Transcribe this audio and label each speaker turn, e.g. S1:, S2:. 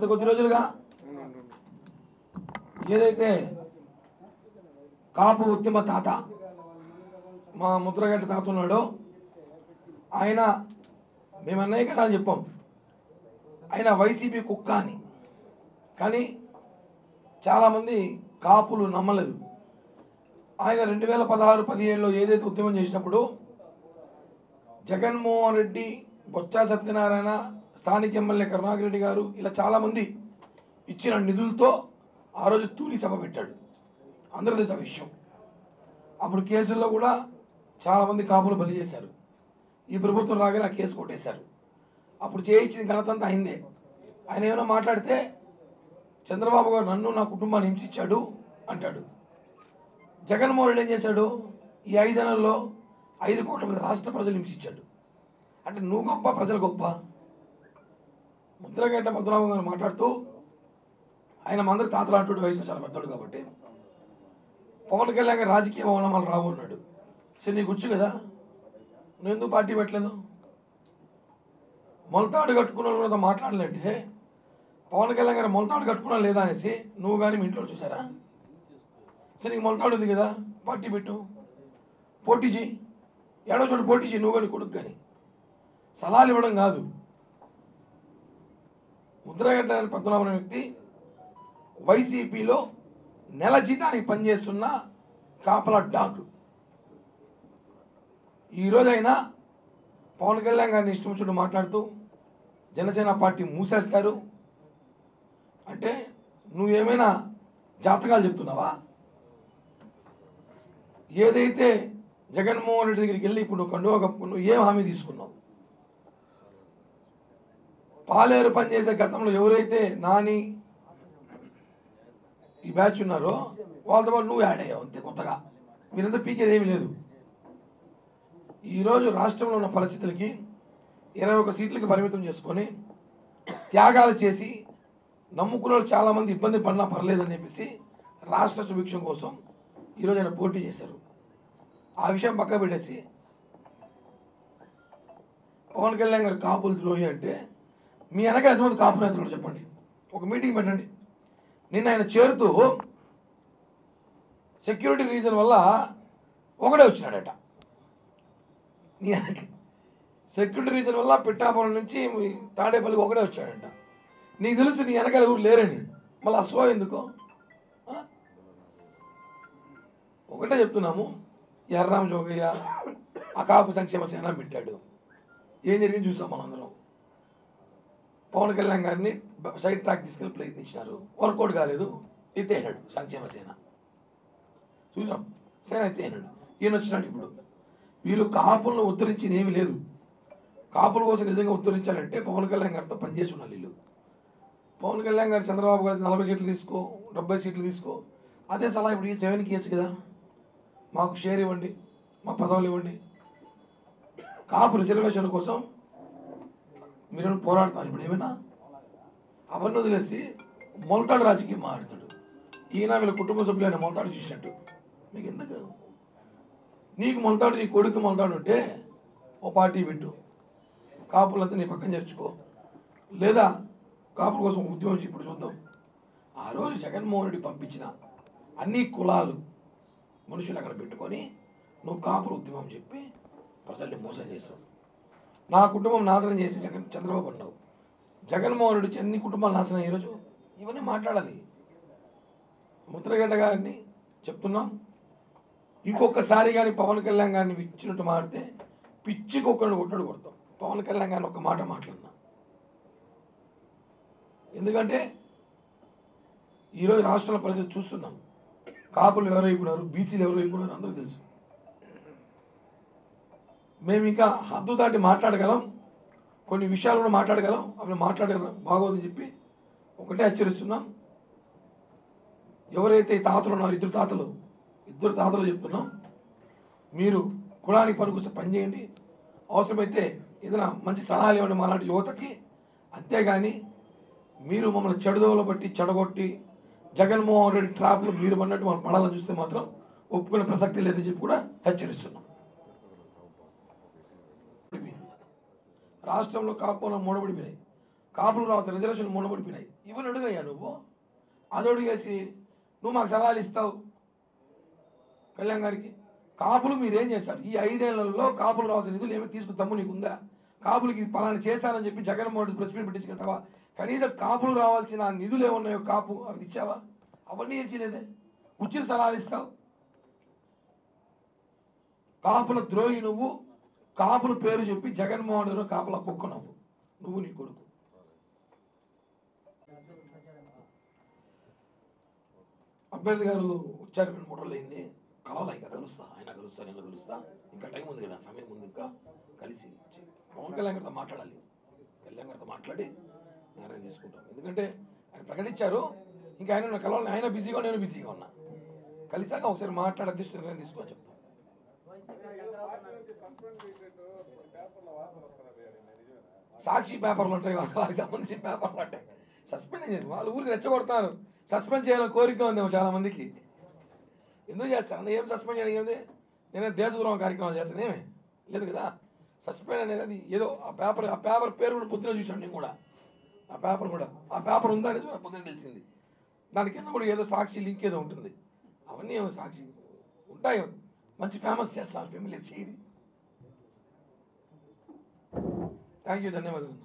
S1: గత కొద్ది రోజులుగా ఏదైతే కాపు ఉద్యమ తాత మా ముద్రగడ్డ తాత ఉన్నాడో ఆయన మేము అనేకసార్లు చెప్పాం ఆయన వైసీపీ కుక్క అని. కానీ చాలామంది కాపులు నమ్మలేదు. ఆయన 2016-17లో ఏదైతే ఉద్యమం చేసినప్పుడు జగన్మోహన్ రెడ్డి, బొత్స సత్యనారాయణ, స్థానిక ఎమ్మెల్యే కరుణాకర్ రెడ్డి గారు ఇలా చాలామంది ఇచ్చిన నిధులతో ఆ రోజు తూలి సభ పెట్టాడు. అందరూ తెలిసిన విషయం. అప్పుడు కేసుల్లో కూడా చాలామంది కాపులు బలి చేశారు. ఈ ప్రభుత్వం రాగానే ఆ కేసు కొట్టేశారు. అప్పుడు చేయించిన ఘనతంతా అయిందే. ఆయన ఏమైనా మాట్లాడితే చంద్రబాబు గారు నన్ను నా కుటుంబాన్ని హింసించాడు అంటాడు. జగన్మోహన్ రెడ్డి ఏం చేశాడు? ఈ 5 నెలల్లో 5 కోట్ల మంది రాష్ట్ర ప్రజలు హింసించాడు. అంటే నువ్వు గొప్ప, ప్రజలు గొప్ప. ముద్రగడ్డ పద్మనాభం గారు మాట్లాడుతూ ఆయన మందరి తాతలాంటి వయసు చాలా పెద్దవాడు కాబట్టి పవన్ కళ్యాణ్ గారు రాజకీయ భవనాలు రావు అన్నాడు. సరే నీకు వచ్చు కదా, నువ్వు ఎందుకు పార్టీ పెట్టలేదు? మొలతాడు కట్టుకున్న కూడా మాట్లాడలేంటే పవన్ కళ్యాణ్ గారు మొలతాడు కట్టుకున్నా లేదా అనేసి నువ్వు కానీ మీ ఇంట్లో చూసారా? సరే నీకు మొలతాడు ఉంది కదా, పార్టీ పెట్టు, పోటీ చేయి, ఏడో చోటు పోటీ చేయి, నువ్వు కానీ కొడుకు కానీ. సలహాలు ఇవ్వడం కాదు. ముద్రగడ్డ పద్మనాభం అనే వ్యక్తి వైసీపీలో నెల జీతానికి పనిచేస్తున్న కాపలా డాగ్. ఈరోజైనా పవన్ కళ్యాణ్ గారిని ఇష్టం వచ్చినట్టు మాట్లాడుతూ జనసేన పార్టీ మూసేస్తారు అంటే నువ్వేమైనా జాతకాలు చెప్తున్నావా? ఏదైతే జగన్మోహన్ రెడ్డి దగ్గరికి వెళ్ళి ఇప్పుడు నువ్వు కండువా కప్పుకున్నావు, ఏం హామీ తీసుకున్నావు? పాలేరు పనిచేసే గతంలో ఎవరైతే నాని ఈ బ్యాచ్ ఉన్నారో వాళ్ళతో పాటు నువ్వు యాడ్ అయ్యావు అంతే. కొత్తగా మీరంతా పీకేది ఏమీ లేదు. ఈరోజు రాష్ట్రంలో ఉన్న పరిస్థితులకి 21 సీట్లకి పరిమితం చేసుకొని త్యాగాలు చేసి నమ్ముకున్న వాళ్ళు చాలామంది ఇబ్బంది పడినా పర్లేదని చెప్పేసి రాష్ట్ర సుభిక్షం కోసం ఈరోజు ఆయన పోటీ చేశారు. ఆ విషయం పక్క పెట్టేసి పవన్ కళ్యాణ్ గారు కాపులు ద్రోహి అంటే మీ వెనక ఎంతమంది కాపు నేతలు చెప్పండి, ఒక మీటింగ్ పెట్టండి. నిన్న ఆయన చేరుతూ సెక్యూరిటీ రీజన్ వల్ల ఒకడే వచ్చినాడట. నీ వెనక సెక్యూరిటీ రీజన్ వల్ల పిఠాపురం నుంచి తాడేపల్లికి ఒకడే వచ్చాడంట. నీకు తెలుసు నీ వెనకాల ఎవరు లేరని, మళ్ళీ అసో ఎందుకో? ఒకటే చెప్తున్నాము, ఎర్రాం జోగయ్య ఆ కాపు సంక్షేమ సేన పెట్టాడు. ఏం జరిగింది చూసాం మనందరం. పవన్ కళ్యాణ్ గారిని సైడ్ ట్రాక్ తీసుకెళ్ళి ప్రయత్నించినారు, వర్కౌట్ కాలేదు, ఎత్తేనాడు సంక్షేమ సేన. చూసాం, సేన ఎత్తేనాడు. ఈయన వచ్చినాడు. ఇప్పుడు వీళ్ళు కాపులను ఉద్ధరించింది ఏమీ లేదు. కాపుల కోసం నిజంగా ఉద్ధరించాలంటే పవన్ కళ్యాణ్ గారితో పనిచేసి ఉండాలి వీళ్ళు. పవన్ కళ్యాణ్ గారు చంద్రబాబు గారి 40 సీట్లు తీసుకో, 70 సీట్లు తీసుకో, అదే సలహా ఇప్పుడు జగన్కి ఇవ్వచ్చు కదా. మాకు షేర్ ఇవ్వండి, మాకు పదవులు ఇవ్వండి. కాపు రిజర్వేషన్ కోసం మీరు పోరాడతారు. ఇప్పుడు ఏమైనా అవన్నీ వదిలేసి మొలతాడు రాజకీయం మాట్లాడతాడు. ఈయన వీళ్ళ కుటుంబ సభ్యులైన మొలతాడు చూసినట్టు. మీకు ఎందుకు? నీకు మొలతాడు, నీ కొడుకు మొలతాడు ఉంటే ఓ పార్టీ పెట్టు, కాపులంతా నీ పక్కన చేర్చుకో. లేదా కాపుల కోసం ఉద్యమం ఇప్పుడు చూద్దాం. ఆ రోజు జగన్మోహన్ రెడ్డి పంపించిన అన్ని కులాలు మనుషులు అక్కడ పెట్టుకొని నువ్వు కాపుల ఉద్యమం చెప్పి ప్రజల్ని మోసం చేస్తావు. నా కుటుంబం నాశనం చేసి చంద్రబాబు అన్నావు. జగన్మోహన్ రెడ్డి అన్ని కుటుంబాలు నాశనం ఈరోజు. ఇవన్నీ మాట్లాడాలి. ముద్రగడ్డ గారిని చెప్తున్నాం, ఇంకొకసారి కానీ పవన్ కళ్యాణ్ గారిని ఇచ్చినట్టు మాడితే పిచ్చికి ఒక్కరిని కొట్టడు కొడతాం. పవన్ కళ్యాణ్ గారిని ఒక మాట మాట్లాడినా. ఎందుకంటే ఈరోజు రాష్ట్రంలో పరిస్థితి చూస్తున్నాం. కాపులు ఎవరు అయిపోయినారు, బీసీలు ఎవరు అయిపోయినారు అందరూ తెలుసు. మేము ఇంకా హద్దు దాటి మాట్లాడగలం, కొన్ని విషయాలు కూడా మాట్లాడగలం. అవి మాట్లాడగలం బాగోదని చెప్పి ఒకటే హెచ్చరిస్తున్నాం. ఎవరైతే తాతలు ఉన్నారో ఇద్దరు తాతలు చెప్తున్నాం, మీరు కులానికి పనికొస్తే పని చేయండి. అవసరమైతే ఏదైనా మంచి సలహాలు ఇవ్వండి మాలాంటి యువతకి. అంతేగాని మీరు మమ్మల్ని చెడుదోవలో బట్టి చెడగొట్టి జగన్మోహన్ రెడ్డి ట్రాప్లో మీరు అన్నట్టు మనం పడాలని చూస్తే మాత్రం ఒప్పుకునే ప్రసక్తి లేదని చెప్పి కూడా హెచ్చరిస్తున్నాం. రాష్ట్రంలో కాపులు మూడబడిపోయినాయి. కాపులు రావచ్చు రిజర్వేషన్ మూడబడిపోయినాయి. ఇవన్నీ అడుగయ్యా నువ్వు. అది అడిగేసి నువ్వు మాకు సవాలు ఇస్తావు కళ్యాణ్ గారికి. కాపులు మీరేం చేశారు ఈ 5 ఏళ్లలో? కాపులు రావాల్సిన నిధులు ఏమి తీసుకు తమ్ము నీకుందా? కాపులకి పలానా చేశానని చెప్పి జగన్మోహన్ రెడ్డి ప్రెస్ మీట్ పెట్టించుకెళ్తావా? కనీసం కాపులు రావాల్సిన నిధులు ఏమున్నాయో కాపు అవి ఇచ్చావా? అవన్నీ ఏం చేయలేదే. ఉచిత సలహాలు ఇస్తావు. కాపుల ద్రోహి నువ్వు. కాపుల పేరు చెప్పి జగన్మోహన్ రెడ్డి కాపుల కుక్క నువ్వు నీ కొడుకు. అభ్యర్థి గారు వచ్చారు 2-3 రోజులు అయింది. కలవలా, ఇంకా కలుస్తా, ఆయన కలుస్తా, నేను కలుస్తా. ఇంకా టైం ఉంది కదా, సమయం ఉంది, ఇంకా కలిసి పవన్ కళ్యాణ్ గారితో మాట్లాడాలి. కళ్యాణ్ గారితో మాట్లాడి నిర్ణయం తీసుకుంటాం. ఎందుకంటే ఆయన ప్రకటించారు, ఇంకా ఆయన కలవాలి. ఆయన బిజీగా, నేను బిజీగా ఉన్నా. కలిసాక ఒకసారి మాట్లాడి అధ్యక్షుడు నిర్ణయం తీసుకోని చెప్తాం. సాక్షి పేపర్లు ఉంటాయి, వారికి సంబంధించిన పేపర్లు ఉంటాయి. సస్పెండ్ చేసి వాళ్ళు ఊరికి రెచ్చగొడతారు. సస్పెండ్ చేయాలని కోరిక ఉందేమో చాలా మందికి. ఎందుకు చేస్తాను? ఏం సస్పెండ్ చేయడం ఏమిది? నేనే దేశద్రోహం కార్యక్రమాలు చేస్తాను ఏమే లేదు కదా. సస్పెండ్ అనేది ఏదో ఆ పేపర్ పేరు కూడా పొద్దున చూసాను నేను కూడా. ఆ పేపర్ ఉందా అనేది పొద్దున తెలిసింది. దాని కింద కూడా ఏదో సాక్షి లింక్ ఏదో ఉంటుంది. అవన్నీ ఏమో సాక్షి ఉంటాయి. మంచి ఫేమస్ చేస్తారు, ఫెమిలియర్ చేయడి. థ్యాంక్ యూ, ధన్యవాదాలు.